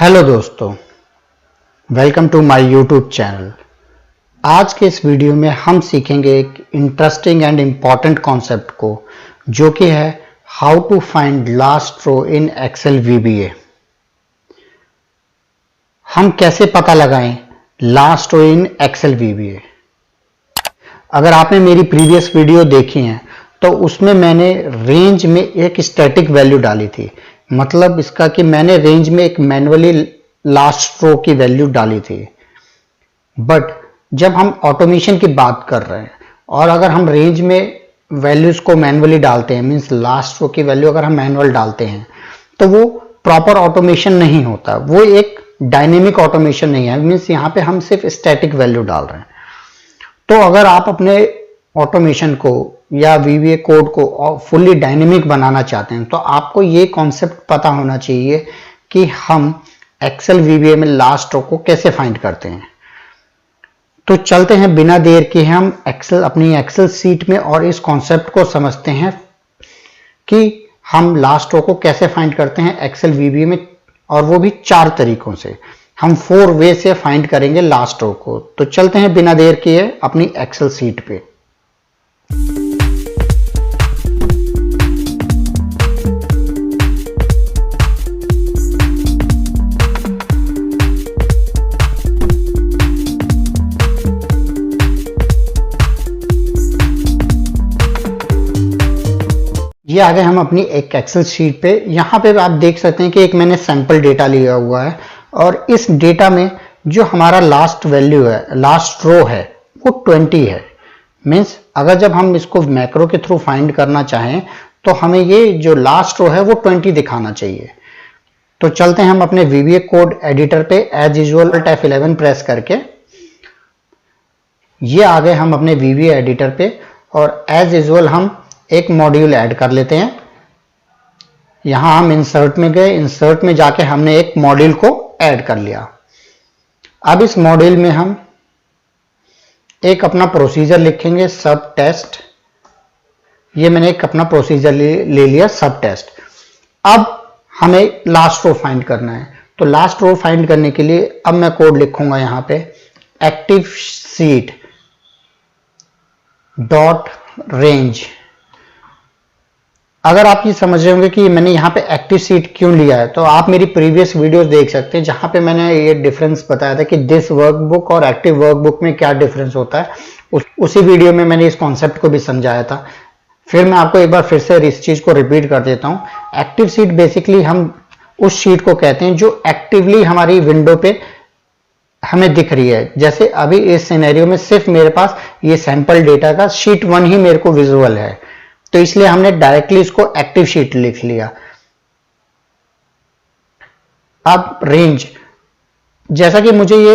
Hello दोस्तों, welcome to my YouTube channel. आज के इस वीडियो में हम सीखेंगे एक इंटरेस्टिंग एंड इम्पॉर्टेंट कॉन्सेप्ट को, जो कि है how to find last row in Excel VBA. हम कैसे पता लगाएं last row in Excel VBA. अगर आपने मेरी प्रीवियस वीडियो देखी है तो उसमें मैंने रेंज में एक स्टैटिक वैल्यू डाली थी। मतलब इसका कि मैंने रेंज में एक मैन्युअली लास्ट रो की वैल्यू डाली थी। बट जब हम ऑटोमेशन की बात कर रहे हैं और अगर हम रेंज में वैल्यूज को मैन्युअली डालते हैं, मींस लास्ट रो की वैल्यू अगर हम मैनुअल डालते हैं तो वो प्रॉपर ऑटोमेशन नहीं होता, वो एक डायनेमिक ऑटोमेशन नहीं है। मींस यहाँ पे हम सिर्फ स्टैटिक वैल्यू डाल रहे हैं। तो अगर आप अपने ऑटोमेशन को या वीबीए कोड को फुल्ली डायनेमिक बनाना चाहते हैं तो आपको ये कॉन्सेप्ट पता होना चाहिए कि हम एक्सेल वीबीए में लास्ट रो को कैसे फाइंड करते हैं। तो चलते हैं बिना देर के हम अपनी एक्सेल सीट में और इस कॉन्सेप्ट को समझते हैं कि हम लास्ट रो को कैसे फाइंड करते हैं एक्सेल वीबीए में, और वो भी 4 तरीकों से। हम 4 वे से फाइंड करेंगे लास्ट रो को। तो चलते हैं बिना देर किए अपनी एक्सेल सीट पे। ये आ गए हम अपनी एक एक्सेल शीट पे। यहाँ पे आप देख सकते हैं कि एक मैंने सैंपल डेटा लिया हुआ है और इस डेटा में जो हमारा लास्ट वैल्यू है, लास्ट रो है, वो 20 है। मीन्स अगर जब हम इसको मैक्रो के थ्रू फाइंड करना चाहें तो हमें ये जो लास्ट रो है वो 20 दिखाना चाहिए। तो चलते हैं हम अपने वीबीए कोड एडिटर पे एज यूजुअल F11 प्रेस करके। ये आ गए हम अपने वीबीए एडिटर पे और एज यूजुअल हम एक मॉड्यूल ऐड कर लेते हैं। यहां हम इंसर्ट में गए, इंसर्ट में जाके हमने एक मॉड्यूल को ऐड कर लिया। अब इस मॉड्यूल में हम एक अपना प्रोसीजर लिखेंगे, सब टेस्ट। ये मैंने एक अपना प्रोसीजर ले लिया, सब टेस्ट। अब हमें लास्ट रो फाइंड करना है। तो लास्ट रो फाइंड करने के लिए अब मैं कोड लिखूंगा यहां पे एक्टिव सीट डॉट रेंज। अगर आप ये समझ रहे होंगे कि मैंने यहाँ पे एक्टिव सीट क्यों लिया है, तो आप मेरी प्रीवियस वीडियोस देख सकते हैं जहां पे मैंने ये डिफरेंस बताया था कि दिस वर्कबुक और एक्टिव वर्कबुक में क्या डिफरेंस होता है। उसी वीडियो में मैंने इस कॉन्सेप्ट को भी समझाया था। फिर मैं आपको एक बार फिर से इस चीज को रिपीट कर देता हूं। एक्टिव सीट बेसिकली हम उस शीट को कहते हैं जो एक्टिवली हमारी विंडो पे हमें दिख रही है। जैसे अभी इस सिनेरियो में सिर्फ मेरे पास ये सैंपल डेटा का शीट 1 ही मेरे को विजुअल है, तो इसलिए हमने डायरेक्टली इसको एक्टिव शीट लिख लिया। अब रेंज, जैसा कि मुझे ये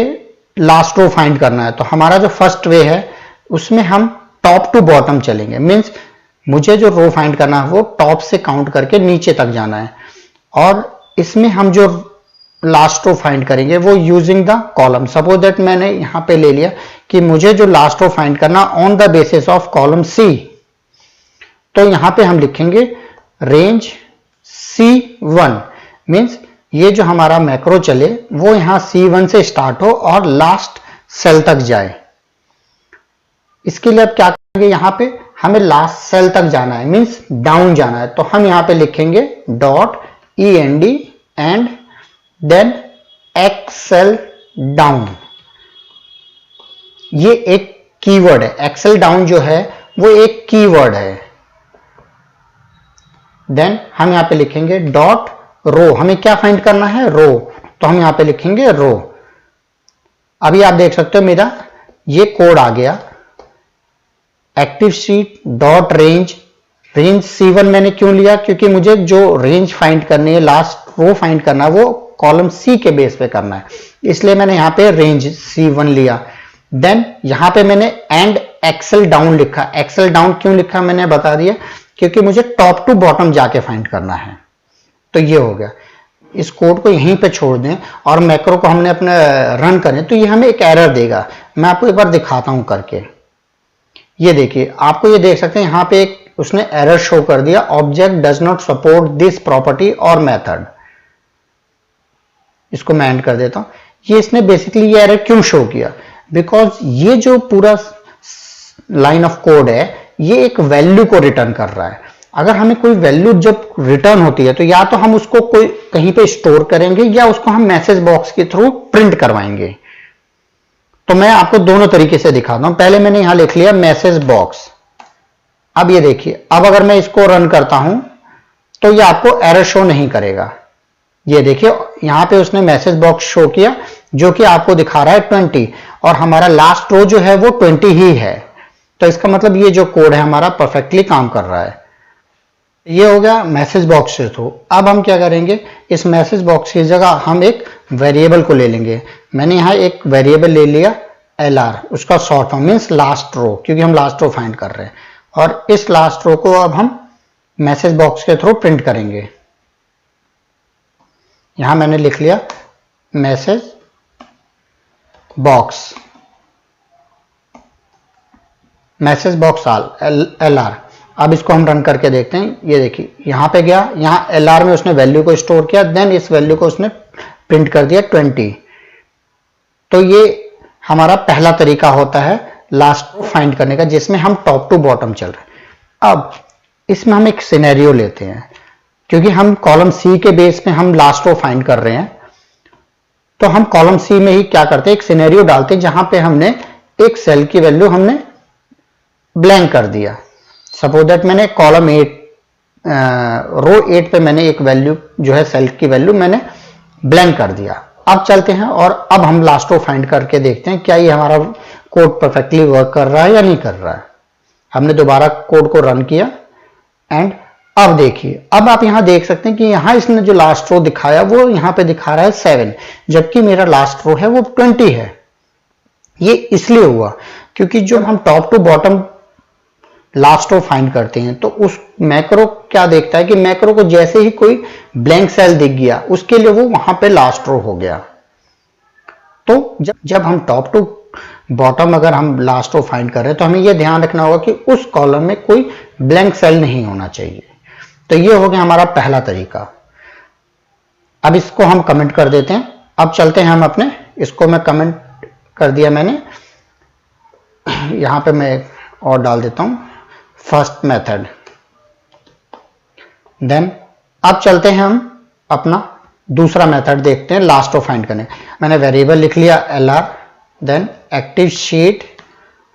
लास्ट रो फाइंड करना है तो हमारा जो फर्स्ट वे है उसमें हम टॉप टू बॉटम चलेंगे। मींस मुझे जो रो फाइंड करना है वो टॉप से काउंट करके नीचे तक जाना है, और इसमें हम जो लास्ट रो फाइंड करेंगे वो using the column. Suppose that मैंने यहां पे ले लिया कि मुझे जो लास्ट रो फाइंड करना on the basis of column C, तो यहां पे हम लिखेंगे रेंज C1। मींस ये जो हमारा मैक्रो चले वो यहां C1 से स्टार्ट हो और लास्ट सेल तक जाए। इसके लिए अब क्या करेंगे, यहां पे हमें लास्ट सेल तक जाना है, मींस डाउन जाना है। तो हम यहां पे लिखेंगे dot END and then Excel down. ये एक कीवर्ड है, एक्सेल डाउन जो है वो एक कीवर्ड है। देन हम यहां पे लिखेंगे डॉट रो। हमें क्या फाइंड करना है, रो, तो हम यहां पे लिखेंगे रो। अभी आप देख सकते हो मेरा ये कोड आ गया। Active sheet dot range, range C1 मैंने क्यों लिया, क्योंकि मुझे जो रेंज फाइंड करनी है, लास्ट रो फाइंड करना है, वो कॉलम C के बेस पे करना है, इसलिए मैंने यहां पे रेंज C1 लिया। देन यहां पे मैंने एंड एक्सेल डाउन लिखा। एक्सेल डाउन क्यों लिखा मैंने बता दिया, क्योंकि मुझे टॉप टू बॉटम जाके फाइंड करना है। तो ये हो गया। इस कोड को यहीं पे छोड़ दें और मैक्रो को हमने अपने रन करें तो ये हमें एक एरर देगा। मैं आपको एक बार दिखाता हूं करके। ये देखिए, आपको ये देख सकते हैं यहां पे एक उसने एरर शो कर दिया, object does not support this property और मेथड। इसको मैं एंड कर देता हूं। ये इसने बेसिकली ये एरर क्यों शो किया, बिकॉज ये जो पूरा लाइन ऑफ कोड है ये एक वैल्यू को रिटर्न कर रहा है। अगर हमें कोई वैल्यू जब रिटर्न होती है तो या तो हम उसको कोई कहीं पे स्टोर करेंगे या उसको हम मैसेज बॉक्स के थ्रू प्रिंट करवाएंगे। तो मैं आपको दोनों तरीके से दिखाता हूं। पहले मैंने यहां लिख लिया मैसेज बॉक्स। अब ये देखिए, अब अगर मैं इसको रन करता हूं तो ये आपको एरर शो नहीं करेगा। ये देखिए यहां पे उसने मैसेज बॉक्स शो किया जो कि आपको दिखा रहा है 20 और हमारा लास्ट रो जो है वो 20 ही है। तो इसका मतलब ये जो कोड है हमारा परफेक्टली काम कर रहा है। ये हो गया मैसेज बॉक्स से थ्रू। अब हम क्या करेंगे, इस मैसेज बॉक्स की जगह हम एक वेरिएबल को ले लेंगे। मैंने यहां एक वेरिएबल ले लिया LR, उसका short form means last row, क्योंकि हम लास्ट रो फाइंड कर रहे हैं। और इस लास्ट रो को अब हम मैसेज बॉक्स के थ्रू प्रिंट करेंगे। यहां मैंने लिख लिया message box, message box LR। अब इसको हम रन करके देखते हैं। ये देखिए यहां पे गया, यहां LR में उसने वैल्यू को स्टोर किया, देन इस वैल्यू को उसने प्रिंट कर दिया 20। तो ये हमारा पहला तरीका होता है लास्ट रो फाइंड करने का, जिसमें हम टॉप टू बॉटम चल रहे हैं। अब इसमें हम एक सिनेरियो लेते हैं, क्योंकि हम कॉलम सी के बेस में हम लास्ट रो फाइंड कर रहे हैं। तो हम कॉलम सी में ही क्या करते हैं, एक सिनेरियो डालते हैं जहां पे हमने एक सेल की वैल्यू हमने ब्लैंक कर दिया। सपोज दैट मैंने कॉलम 8 रो 8 पे मैंने एक वैल्यू जो है सेल की वैल्यू मैंने ब्लैंक कर दिया। अब चलते हैं और अब हम लास्ट रो फाइंड करके देखते हैं क्या ये हमारा कोड परफेक्टली वर्क कर रहा है या नहीं कर रहा है। हमने दोबारा कोड को रन किया एंड अब देखिए, अब आप यहां देख सकते हैं कि यहां इसने जो लास्ट रो दिखाया वो यहां पे दिखा रहा है 7, जबकि मेरा लास्ट रो है वो 20 है। ये इसलिए हुआ क्योंकि जो हम top to bottom last row find करते हैं तो उस मैक्रो क्या देखता है कि मैक्रो को जैसे ही कोई ब्लैंक सेल दिख गया उसके लिए वो वहां पे लास्ट रो हो गया। तो जब हम टॉप टू बॉटम अगर हम लास्ट रो फाइंड कर रहे हैं तो हमें यह ध्यान रखना होगा कि उस कॉलम में कोई ब्लैंक सेल नहीं होना चाहिए। तो ये हो गया हमारा पहला तरीका। अब इसको हम कमेंट कर देते हैं। अब चलते हैं हम अपने, इसको मैं कमेंट कर दिया मैंने, यहां पे मैं और डाल देता हूं फर्स्ट मेथड। देन अब चलते हैं हम अपना दूसरा मेथड देखते हैं लास्ट रो फाइंड करने। मैंने वेरिएबल लिख लिया LR, then active sheet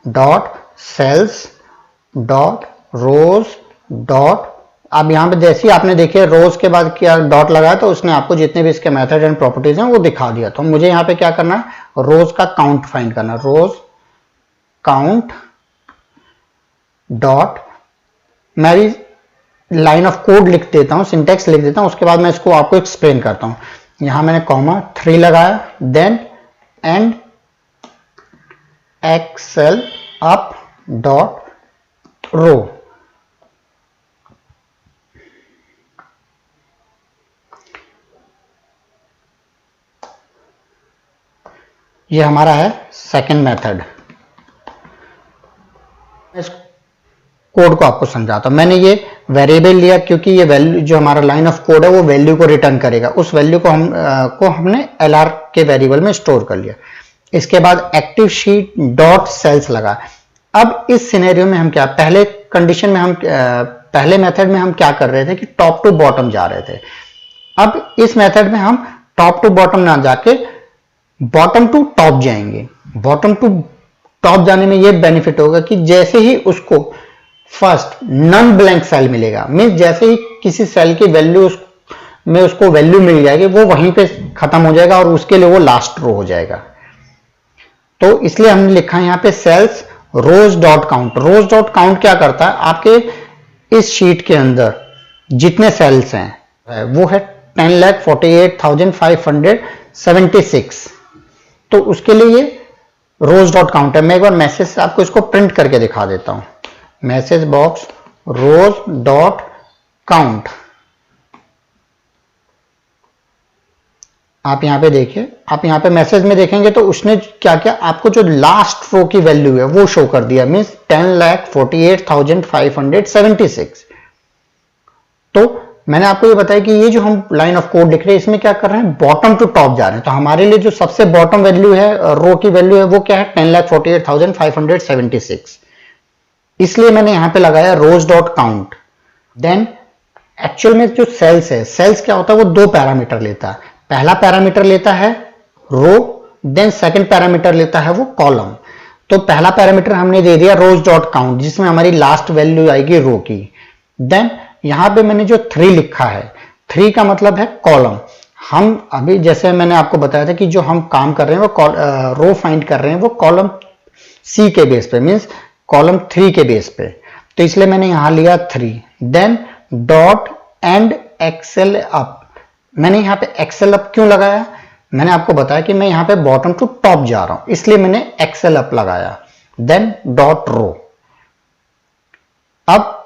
dot cells dot rows dot. अब यहां पे जैसे ही आपने देखिए रोज के बाद क्या डॉट लगाया तो उसने आपको जितने भी इसके मेथड एंड प्रॉपर्टीज हैं वो दिखा दिया। तो मुझे यहां पे क्या करना है, रोज का काउंट फाइंड करना, रोज काउंट डॉट, मैं भी लाइन ऑफ कोड लिख देता हूं, सिंटेक्स लिख देता हूं, उसके बाद मैं इसको आपको एक्सप्लेन करता हूं। यहां मैंने कॉमा 3 लगाया, then end Excel up dot row. ये हमारा है सेकंड मेथड। इस कोड को आपको समझाता हूं। मैंने ये वेरिएबल लिया क्योंकि ये वैल्यू जो हमारा लाइन ऑफ कोड है वो वैल्यू को रिटर्न करेगा। उस वैल्यू को हमने LR के वेरिएबल में स्टोर कर लिया। इसके बाद एक्टिव शीट डॉट सेल्स लगा। अब इस सिनेरियो में हम क्या, पहले कंडीशन में हम पहले मेथड में हम क्या कर रहे थे कि टॉप टू बॉटम जा रहे थे। अब इस मेथड में हम टॉप टू बॉटम ना जाके बॉटम टू टॉप जाएंगे। बॉटम टू टॉप जाने में यह बेनिफिट होगा कि जैसे ही उसको फर्स्ट नन ब्लैंक सेल मिलेगा, मींस जैसे ही किसी सेल की वैल्यू में उसको वैल्यू मिल जाएगी वो वहीं पे खत्म हो जाएगा और उसके लिए वो लास्ट रो हो जाएगा। तो इसलिए हमने लिखा है यहां पे सेल्स रोज डॉट काउंट। रोज डॉट काउंट क्या करता है, आपके इस शीट के अंदर जितने सेल्स हैं वो है 10,48,576। तो उसके लिए ये रोज डॉट काउंट है। मैं एक बार मैसेज से आपको इसको प्रिंट करके दिखा देता हूं। मैसेज बॉक्स रोज डॉट काउंट। आप यहां पे देखिए, आप यहां पे मैसेज में देखेंगे तो उसने क्या किया, आपको जो लास्ट रो की वैल्यू है वो शो कर दिया, मींस 10,48,576। तो मैंने आपको ये बताया कि ये जो हम लाइन ऑफ कोड लिख रहे हैं इसमें क्या कर रहे हैं, बॉटम टू टॉप जा रहे हैं। तो हमारे लिए जो सबसे बॉटम वैल्यू है, रो की वैल्यू है, वो क्या है, 10,48,576। इसलिए मैंने यहां पे लगाया रोज डॉट काउंट। देन एक्चुअल में जो सेल्स है, सेल्स क्या होता है, वो दो पैरामीटर लेता है। पहला पैरामीटर लेता है रो, देन सेकंड पैरामीटर लेता है वो कॉलम। तो पहला पैरामीटर हमने दे दिया रोज डॉट काउंट, जिसमें हमारी लास्ट वैल्यू आएगी रो की। देन यहां पे मैंने जो 3 लिखा है, 3 का मतलब है कॉलम। हम अभी जैसे मैंने आपको बताया था कि जो हम काम कर रहे हैं वो रो फाइंड कर रहे हैं वो कॉलम सी के बेस पे, मींस कॉलम 3 के बेस पे। तो इसलिए मैंने यहां लिया 3। Then dot end Excel up. मैंने यहां पे एक्सेल अप क्यों लगाया, मैंने आपको बताया कि मैं यहां पे बॉटम टू टॉप जा रहा हूं, इसलिए मैंने एक्सेल अप लगाया। Then dot row. अब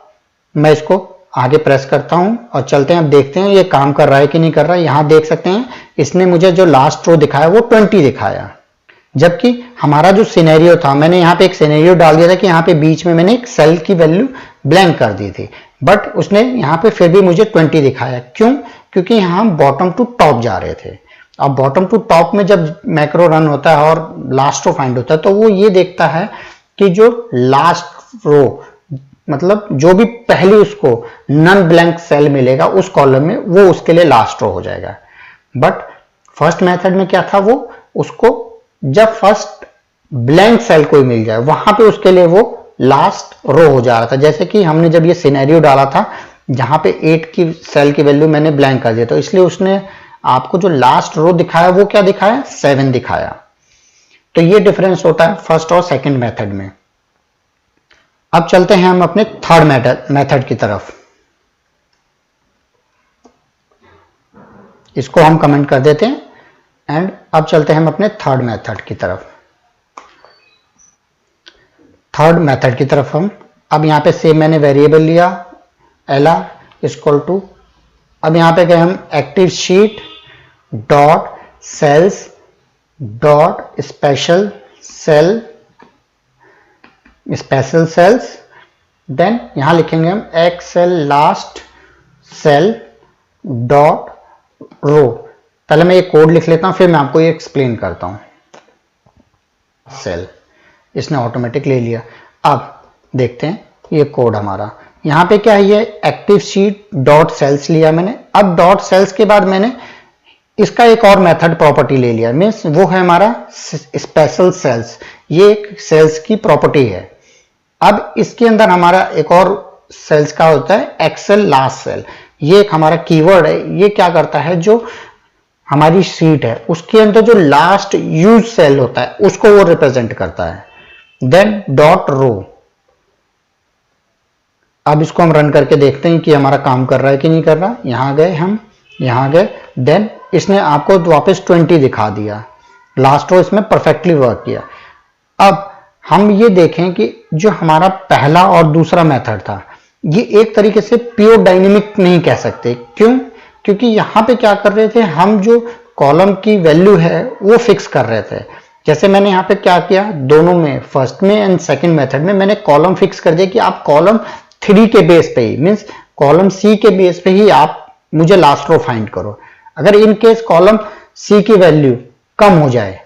मैं इसको आगे प्रेस करता हूं और चलते हैं, अब देखते हैं ये काम कर रहा है कि नहीं कर रहा है। यहां देख सकते हैं इसने मुझे जो लास्ट रो दिखाया वो 20 दिखाया, जबकि हमारा जो सिनेरियो था, मैंने यहां पे एक सिनेरियो डाल दिया था कि यहां पे बीच में मैंने एक सेल की वैल्यू ब्लैंक कर दी थी, बट उसने यहां पे फिर भी मुझे 20 दिखाया। क्यों, क्योंकि यहां हम बॉटम टू टॉप जा रहे थे। अब बॉटम टू टॉप में जब मैक्रो रन होता है और लास्ट रो फाइंड होता है, तो वो ये देखता है कि जो लास्ट रो, मतलब जो भी पहले उसको नन ब्लैंक सेल मिलेगा उस कॉलम में, वो उसके लिए लास्ट रो हो जाएगा। बट फर्स्ट मेथड में क्या था, वो उसको जब फर्स्ट ब्लैंक सेल कोई मिल जाए वहां पे उसके लिए वो लास्ट रो हो जा रहा था। जैसे कि हमने जब ये सिनेरियो डाला था जहां पे 8 की सेल की वैल्यू मैंने ब्लैंक कर दिया, तो इसलिए उसने आपको जो लास्ट रो दिखाया वो क्या दिखाया, 7 दिखाया। तो ये डिफरेंस होता है फर्स्ट और सेकंड मेथड में। अब चलते हैं हम अपने थर्ड मेथड की तरफ। इसको हम कमेंट कर देते हैं एंड अब चलते हैं हम अपने थर्ड मेथड की तरफ। थर्ड मेथड की तरफ हम अब यहां पे सेम मैंने वेरिएबल लिया lr इक्वल टू, अब यहां पे गए हम active sheet dot cells dot special cells. Then यहां लिखेंगे हम Excel last cell dot row. पहले मैं ये कोड लिख लेता हूं, फिर मैं आपको ये एक्सप्लेन करता हूं। सेल इसने ऑटोमेटिक ले लिया। अब देखते हैं ये कोड हमारा यहां पे क्या है, ये एक्टिव शीट डॉट सेल्स लिया मैंने। अब डॉट सेल्स के बाद मैंने इसका एक और मेथड प्रॉपर्टी ले लिया, मीन्स वो है हमारा स्पेशल सेल्स। ये एक सेल्स की प्रॉपर्टी है। अब इसके अंदर हमारा एक और सेल्स का होता है एक्सेल लास्ट सेल। ये एक हमारा कीवर्ड है। ये क्या करता है, जो हमारी शीट है उसके अंदर जो लास्ट यूज सेल होता है उसको वो रिप्रेजेंट करता है। Then dot row. अब इसको हम रन करके देखते हैं कि हमारा काम कर रहा है कि नहीं कर रहा। यहां गए हम, यहां गए, देन इसने आपको वापस 20 दिखा दिया। लास्ट रो इसमें परफेक्टली वर्क किया। अब हम ये देखें कि जो हमारा पहला और दूसरा मेथड था, ये एक तरीके से प्योर डायनेमिक नहीं कह सकते। क्यों, क्योंकि यहां पे क्या कर रहे थे हम, जो कॉलम की वैल्यू है वो फिक्स कर रहे थे। जैसे मैंने यहां पे क्या किया, दोनों में, फर्स्ट में एंड सेकंड मेथड में मैंने कॉलम फिक्स कर दिया कि आप कॉलम 3 के बेस पे ही, मींस कॉलम सी के बेस पे ही आप मुझे लास्ट रो फाइंड करो। अगर इन केस कॉलम सी की वैल्यू कम हो जाए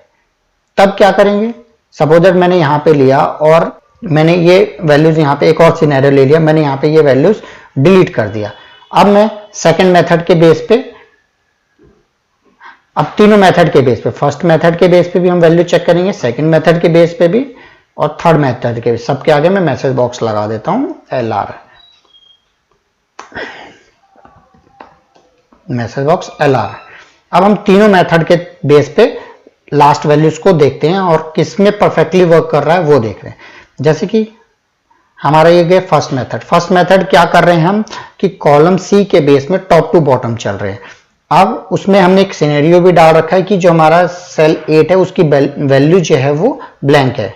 तब क्या करेंगे। सपोज दैट मैंने यहां पे लिया और मैंने ये वैल्यूज यहां पे एक और सिनेरियो ले लिया, मैंने यहां पे ये वैल्यूज डिलीट कर दिया। अब मैं सेकंड मेथड के बेस पे, अब तीनों मेथड के बेस पे, फर्स्ट मेथड के बेस पे भी हम वैल्यू चेक करेंगे, सेकंड मेथड के बेस पे भी और थर्ड मेथड के, सबके आगे मैं मैसेज बॉक्स लगा देता हूं LR, मैसेज बॉक्स LR। अब हम तीनों मेथड के बेस पे लास्ट वैल्यूज को देखते हैं और किसमें परफेक्टली वर्क कर रहा है वो देख रहे हैं। जैसे कि हमारा ये गया फर्स्ट मेथड। फर्स्ट मेथड क्या कर रहे हैं हम कि कॉलम सी के बेस में टॉप टू बॉटम चल रहे हैं। अब उसमें हमने एक सिनेरियो भी डाल रखा है कि जो हमारा सेल 8 है उसकी वैल्यू जो है वो ब्लैंक है।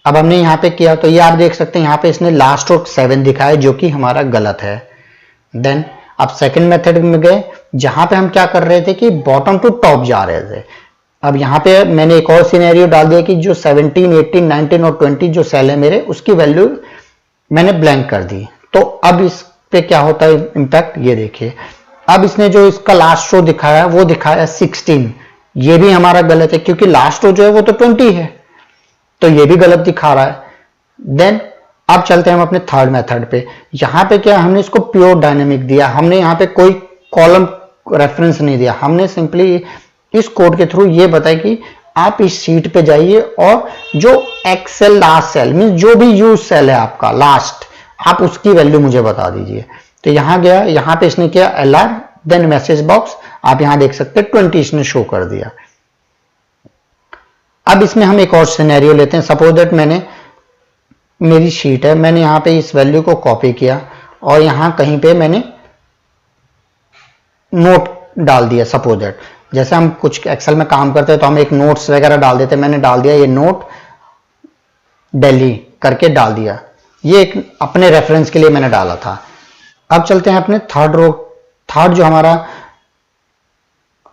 अब हमने यहाँ पे किया तो ये आप देख सकते हैं यहाँ पे इसने लास्ट रो 7 दिखाया, जो कि हमारा गलत है। देन अब सेकंड मेथड में गए जहां पे हम क्या कर रहे थे कि बॉटम टू टॉप जा रहे थे। अब यहां पे मैंने एक और सिनेरियो डाल दिया कि जो 17, 18, 19 और 20 जो सेल है मेरे, उसकी वैल्यू मैंने ब्लैंक कर दी। तो अब इस पे क्या होता है इम्पैक्ट, ये देखिए। अब इसने जो इसका लास्ट रो दिखाया वो दिखाया 16, ये भी हमारा गलत है क्योंकि लास्ट रो जो है वो तो 20 है, तो ये भी गलत दिखा रहा है। देन अब चलते हैं हम अपने थर्ड मेथड पे। यहां पे क्या हमने इसको प्योर डायनेमिक दिया, हमने यहाँ पे कोई कॉलम रेफरेंस नहीं दिया, हमने सिंपली इस कोड के थ्रू ये बताया कि आप इस शीट पे जाइए और जो एक्सेल लास्ट सेल मीन जो भी यूज सेल है आपका लास्ट, आप उसकी वैल्यू मुझे बता दीजिए। तो यहां गया, यहां पे इसने किया LR, देन मैसेज बॉक्स, आप यहां देख सकते हैं 20 इसने शो कर दिया। अब इसमें हम एक और सिनेरियो लेते हैं। सपोज दैट मेरी शीट है, मैंने यहां पे इस वैल्यू को कॉपी किया और यहां कहीं पे मैंने नोट डाल दिया। सपोज दैट जैसे हम कुछ एक्सेल में काम करते हैं तो हम एक नोट्स वगैरह डाल देते हैं, मैंने डाल दिया ये नोट दिल्ली करके डाल दिया, ये एक अपने रेफरेंस के लिए मैंने डाला था। अब चलते हैं अपने थर्ड रो, थर्ड जो हमारा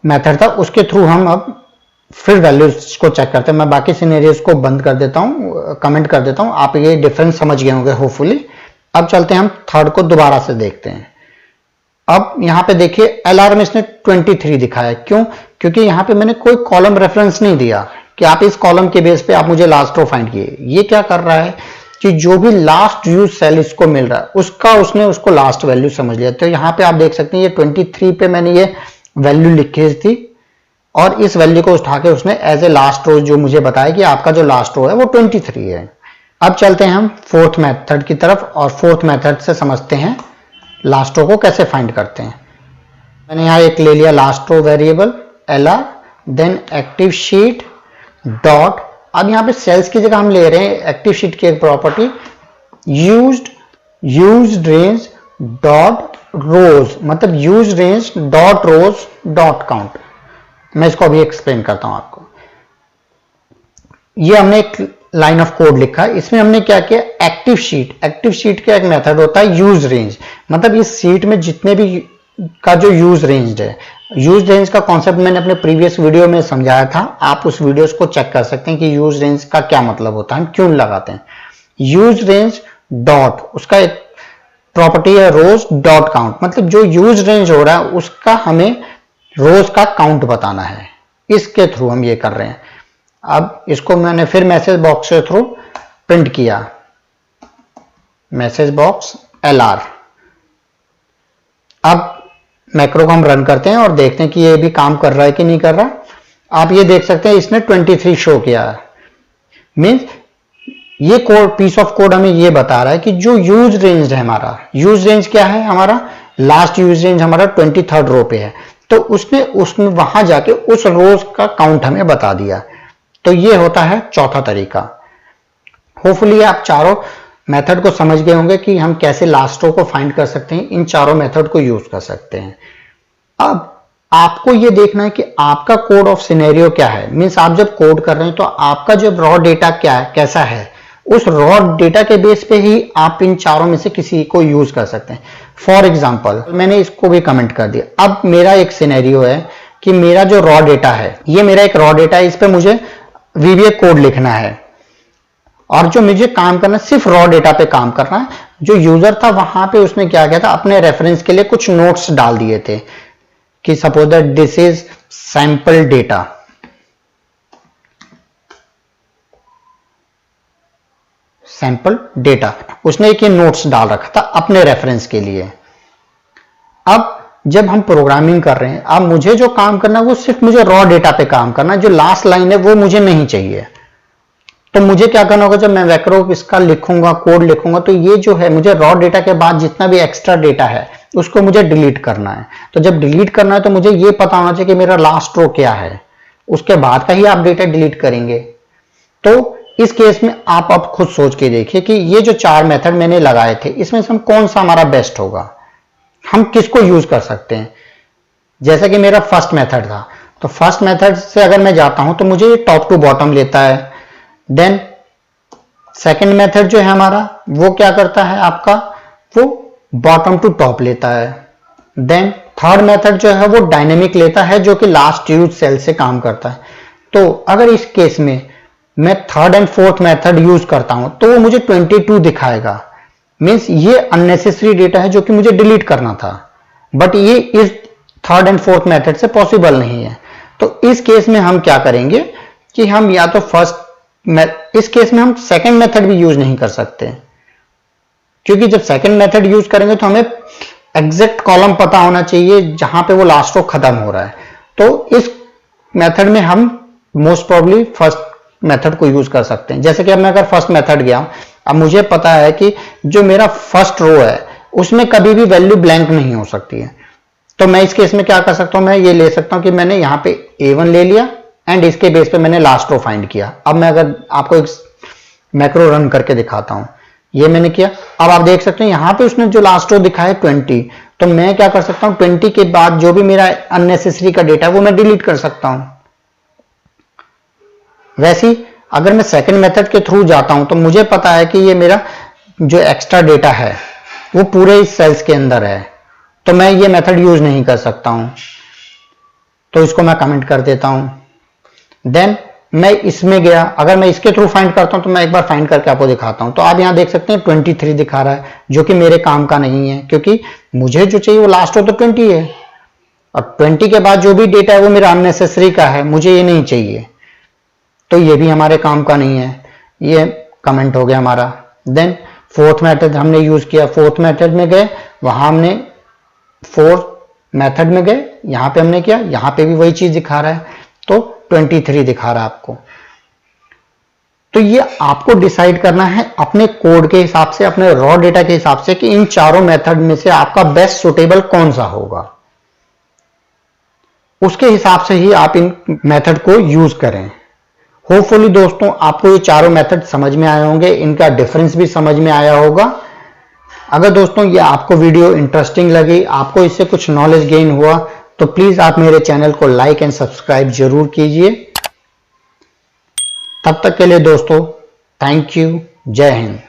मेथड था उसके थ्रू हम अब फिर वैल्यूज को चेक करते हैं। मैं बाकी सिनेरियोज को बंद कर देता हूं, कमेंट कर देता हूं, आप ये डिफरेंस समझ गए होंगे होपफुली। अब चलते हैं हम थर्ड को दोबारा से देखते हैं। अब यहां पे देखिए LR में इसने 23 दिखाया, क्यों? क्योंकि यहां पे मैंने कोई कॉलम रेफरेंस नहीं दिया कि आप इस कॉलम के बेस पे आप मुझे लास्ट रो फाइंड किए। ये क्या कर रहा है कि जो भी लास्ट यूज सेल इसको मिल रहा है उसका उसने उसको लास्ट वैल्यू समझ लिया। तो यहां पे आप देख सकते हैं ये 23 पे मैंने ये वैल्यू लिखी थी और इस वैल्यू को उठा के उसने एज ए लास्ट रो जो मुझे बताया कि आपका जो लास्ट रो है वो 23 है। अब चलते हैं हम फोर्थ मेथड की तरफ और फोर्थ मेथड से समझते हैं लास्ट रो को कैसे फाइंड करते हैं। मैंने यहां एक ले लिया last row variable LR, then active sheet dot, अब यहां पे सेल्स की जगह हम ले रहे हैं एक्टिव शीट की एक प्रॉपर्टी यूज्ड रेंज डॉट रोज, मतलब use range dot rows dot count. मैं इसको अभी एक्सप्लेन करता हूं आपको। ये हमने एक लाइन ऑफ कोड लिखा है, इसमें हमने क्या किया एक्टिव शीट का एक मेथड होता है यूज रेंज, मतलब इस शीट में जितने भी का जो यूज रेंज है, यूज रेंज का कॉन्सेप्ट मैंने अपने प्रीवियस वीडियो में समझाया था, आप उस वीडियोस को चेक कर सकते हैं कि यूज रेंज का क्या मतलब होता है, हम क्यों लगाते हैं। यूज रेंज डॉट, उसका एक प्रॉपर्टी है रोज डॉट काउंट, मतलब जो यूज रेंज हो रहा है उसका हमें रोज का काउंट बताना है, इसके थ्रू हम ये कर रहे हैं। अब इसको मैंने फिर मैसेज बॉक्स के थ्रू प्रिंट किया, मैसेज बॉक्स LR। अब मैक्रो को हम रन करते हैं और देखते हैं कि ये भी काम कर रहा है कि नहीं कर रहा। आप ये देख सकते हैं इसने 23 शो किया है, मींस ये कोड पीस ऑफ कोड हमें ये बता रहा है कि जो यूज रेंज है हमारा, यूज रेंज क्या है हमारा, लास्ट यूज रेंज हमारा 23rd रो पे है, तो उसने वहां जाके उस रोज का काउंट हमें बता दिया। तो ये होता है चौथा तरीका। होपफुली आप चारों मेथड को समझ गए होंगे कि हम कैसे लास्ट रो को फाइंड कर सकते हैं, इन चारों मेथड को यूज कर सकते हैं। अब आपको ये देखना है कि आपका कोड ऑफ सिनेरियो क्या है, मींस आप जब कोड कर रहे हैं तो आपका जो रॉ डेटा क्या है, कैसा है, उस रॉ डेटा के बेस पे ही आप इन चारों में से किसी को यूज कर सकते हैं। फॉर एग्जाम्पल मैंने इसको भी कमेंट कर दिया। अब मेरा एक सिनेरियो है कि मेरा जो रॉ डेटा है, ये मेरा एक रॉ डेटा है, इस पे मुझे VBA कोड लिखना है और जो मुझे काम करना है सिर्फ रॉ डेटा पे काम करना है। जो यूजर था वहां पे उसने क्या किया था, अपने रेफरेंस के लिए कुछ नोट्स डाल दिए थे कि suppose that this is sample data, sample data, उसने एक ये नोट्स डाल रखा था अपने रेफरेंस के लिए। अब जब हम प्रोग्रामिंग कर रहे हैं, अब मुझे जो काम करना है वो सिर्फ मुझे रॉ डेटा पे काम करना है, जो लास्ट लाइन है वो मुझे नहीं चाहिए। तो मुझे क्या करना होगा, जब मैं मैक्रो इसका लिखूंगा, कोड लिखूंगा, तो ये जो है मुझे रॉ डेटा के बाद जितना भी एक्स्ट्रा डेटा है उसको मुझे डिलीट करना है। तो जब डिलीट करना है तो मुझे ये पता होना चाहिए कि मेरा लास्ट रो क्या है, उसके बाद का ही आप डेटा डिलीट करेंगे। तो इस केस में आप अब खुद सोच के देखिए कि ये जो 4 मेथड मैंने लगाए थे इसमें से हम कौन सा हमारा बेस्ट होगा, हम किसको यूज कर सकते हैं। जैसा कि मेरा फर्स्ट मेथड था, तो फर्स्ट मेथड से अगर मैं जाता हूं तो मुझे ये टॉप टू बॉटम लेता है। देन सेकंड मेथड जो है हमारा वो क्या करता है आपका, वो बॉटम टू टॉप लेता है। देन थर्ड मेथड जो है वो डायनेमिक लेता है, जो कि लास्ट यूज सेल से काम करता है। तो अगर इस केस में मैं third and fourth method use करता हूं तो वो मुझे 22 दिखाएगा, मीन्स ये अननेसेसरी डेटा है जो कि मुझे डिलीट करना था, बट ये इस थर्ड एंड फोर्थ मेथड से पॉसिबल नहीं है। तो इस केस में हम क्या करेंगे कि हम या तो इस केस में हम सेकंड मेथड भी यूज नहीं कर सकते, क्योंकि जब सेकंड मेथड यूज करेंगे तो हमें एग्जैक्ट कॉलम पता होना चाहिए जहां पे वो लास्ट रो खत्म हो रहा है। तो इस मेथड में हम मोस्ट प्रोबेबली फर्स्ट मेथड को यूज कर सकते हैं। जैसे कि अब मैं अगर फर्स्ट मेथड गया, अब मुझे पता है कि जो मेरा फर्स्ट रो है उसमें कभी भी वैल्यू ब्लैंक नहीं हो सकती है, तो मैं इस केस में क्या कर सकता हूं, मैं ये ले सकता हूं कि मैंने यहां पे A1 ले लिया एंड इसके बेस पे मैंने लास्ट रो फाइंड किया। अब मैं अगर आपको एक मैक्रो रन करके दिखाता हूं, ये मैंने किया। अब आप देख सकते हैं यहां पे उसने जो लास्ट रो दिखाया 20, तो मैं क्या कर सकता हूं, 20 के बाद जो भी मेरा अननेसेसरी का डेटा है वो मैं डिलीट कर सकता हूं। वैसे ही अगर मैं सेकंड मेथड के थ्रू जाता हूं तो मुझे पता है कि ये मेरा जो एक्स्ट्रा डेटा है वो पूरे इस सेल्स के अंदर है, तो मैं ये मेथड यूज नहीं कर सकता हूं, तो इसको मैं कमेंट कर देता हूं। देन मैं इसमें गया, अगर मैं इसके थ्रू फाइंड करता हूं तो मैं एक बार फाइंड करके आपको दिखाता हूं। तो आप यहां देख सकते हैं 23 दिखा रहा है, जो कि मेरे काम का नहीं है, क्योंकि मुझे जो चाहिए वो लास्ट रो तो 20 है, और 20 के बाद जो भी डेटा है वो मेरा अननेसेसरी का है, मुझे ये नहीं चाहिए, तो ये भी हमारे काम का नहीं है। ये कमेंट हो गया हमारा। देन फोर्थ मेथड हमने यूज किया, फोर्थ मेथड में गए, वहां हमने फोर्थ मेथड में गए, यहां पे हमने किया, यहां पे भी वही चीज दिखा रहा है, तो 23 दिखा रहा है आपको। तो ये आपको डिसाइड करना है अपने कोड के हिसाब से, अपने रॉ डेटा के हिसाब से, कि इन चारों मेथड में से आपका बेस्ट सुटेबल कौन सा होगा, उसके हिसाब से ही आप इन मेथड को यूज करें। होपफुली दोस्तों आपको ये चारों मेथड समझ में आए होंगे, इनका डिफरेंस भी समझ में आया होगा। अगर दोस्तों ये आपको वीडियो इंटरेस्टिंग लगी, आपको इससे कुछ नॉलेज गेन हुआ, तो प्लीज आप मेरे चैनल को लाइक एंड सब्सक्राइब जरूर कीजिए। तब तक के लिए दोस्तों थैंक यू, जय हिंद।